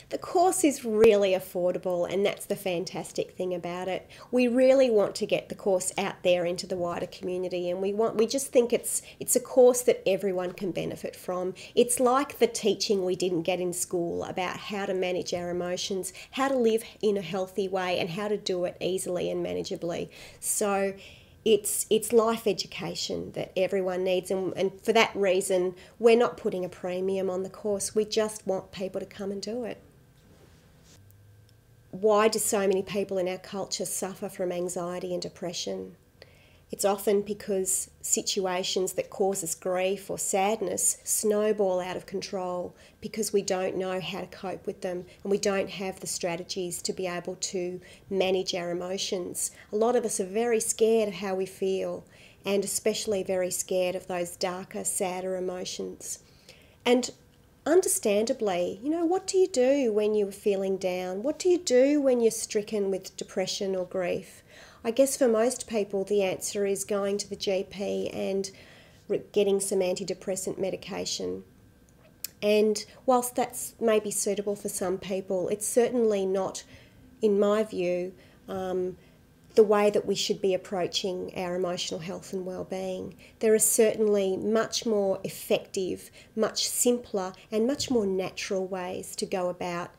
The course is really affordable, and that's the fantastic thing about it. We really want to get the course out there into the wider community, and we just think it's a course that everyone can benefit from. It's like the teaching we didn't get in school about how to manage our emotions, how to live in a healthy way, and how to do it easily and manageably. So it's life education that everyone needs, and for that reason we're not putting a premium on the course. We just want people to come and do it. Why do so many people in our culture suffer from anxiety and depression? It's often because situations that cause us grief or sadness snowball out of control because we don't know how to cope with them, and we don't have the strategies to be able to manage our emotions. A lot of us are very scared of how we feel, and especially very scared of those darker, sadder emotions. And understandably, what do you do when you're feeling down? What do you do when you're stricken with depression or grief? I guess for most people the answer is going to the GP and getting some antidepressant medication. And whilst that's maybe suitable for some people, it's certainly not, in my view, the way that we should be approaching our emotional health and well-being. There are certainly much more effective, much simpler and much more natural ways to go about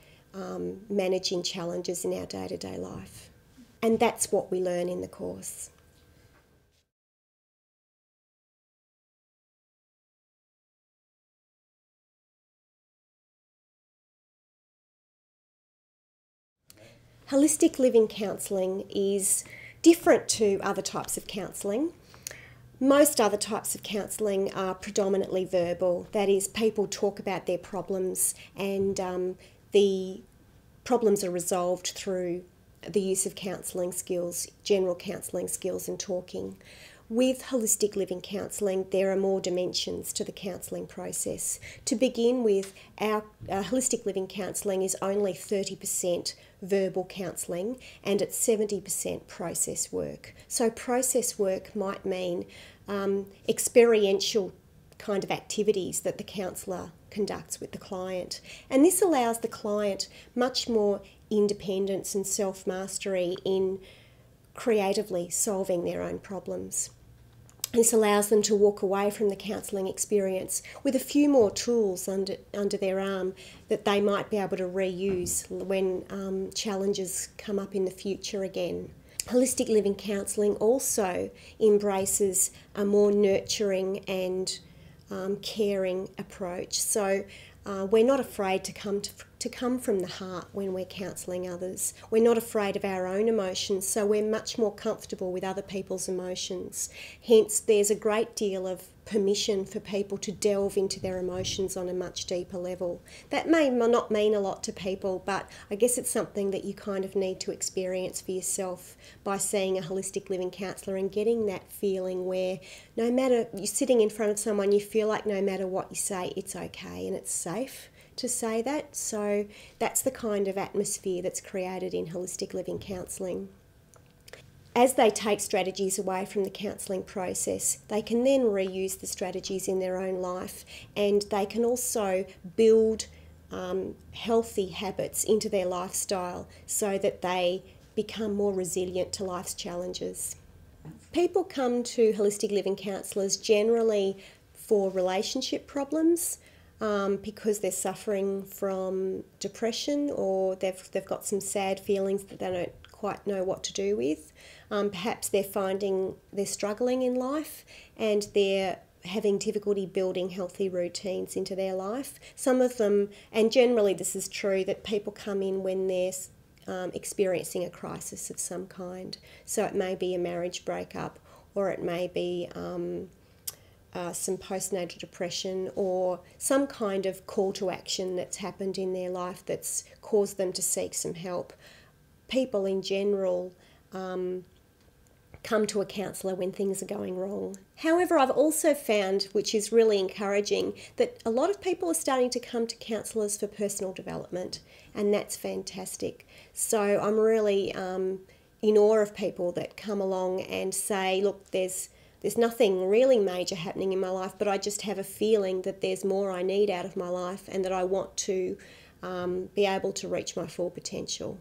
managing challenges in our day-to-day life. And that's what we learn in the course. Holistic living counselling is different to other types of counselling. Most other types of counselling are predominantly verbal. That is, people talk about their problems, and the problems are resolved through the use of counselling skills, general counselling skills and talking. With holistic living counselling, there are more dimensions to the counselling process. To begin with, our holistic living counselling is only 30% verbal counselling, and it's 70% process work. So process work might mean experiential kind of activities that the counsellor conducts with the client. And this allows the client much more independence and self-mastery in creatively solving their own problems. This allows them to walk away from the counselling experience with a few more tools under their arm that they might be able to reuse when challenges come up in the future again. Holistic living counselling also embraces a more nurturing and caring approach. So we're not afraid to come from the heart when we're counselling others. We're not afraid of our own emotions, so we're much more comfortable with other people's emotions. Hence, there's a great deal of permission for people to delve into their emotions on a much deeper level. That may not mean a lot to people, but I guess it's something that you kind of need to experience for yourself by seeing a holistic living counsellor and getting that feeling where no matter, you're sitting in front of someone, you feel like no matter what you say, it's okay and it's safe to say that. So that's the kind of atmosphere that's created in holistic living counselling. As they take strategies away from the counselling process, they can then reuse the strategies in their own life, and they can also build healthy habits into their lifestyle so that they become more resilient to life's challenges. People come to holistic living counsellors generally for relationship problems, because they're suffering from depression, or they've got some sad feelings that they don't quite know what to do with. Perhaps they're finding they're struggling in life and they're having difficulty building healthy routines into their life. Some of them, and generally this is true, that people come in when they're experiencing a crisis of some kind. So it may be a marriage breakup, or it may be some postnatal depression, or some kind of call to action that's happened in their life that's caused them to seek some help. People in general come to a counsellor when things are going wrong. However, I've also found, which is really encouraging, that a lot of people are starting to come to counsellors for personal development, and that's fantastic. So I'm really in awe of people that come along and say, look, there's nothing really major happening in my life, but I just have a feeling that there's more I need out of my life, and that I want to be able to reach my full potential.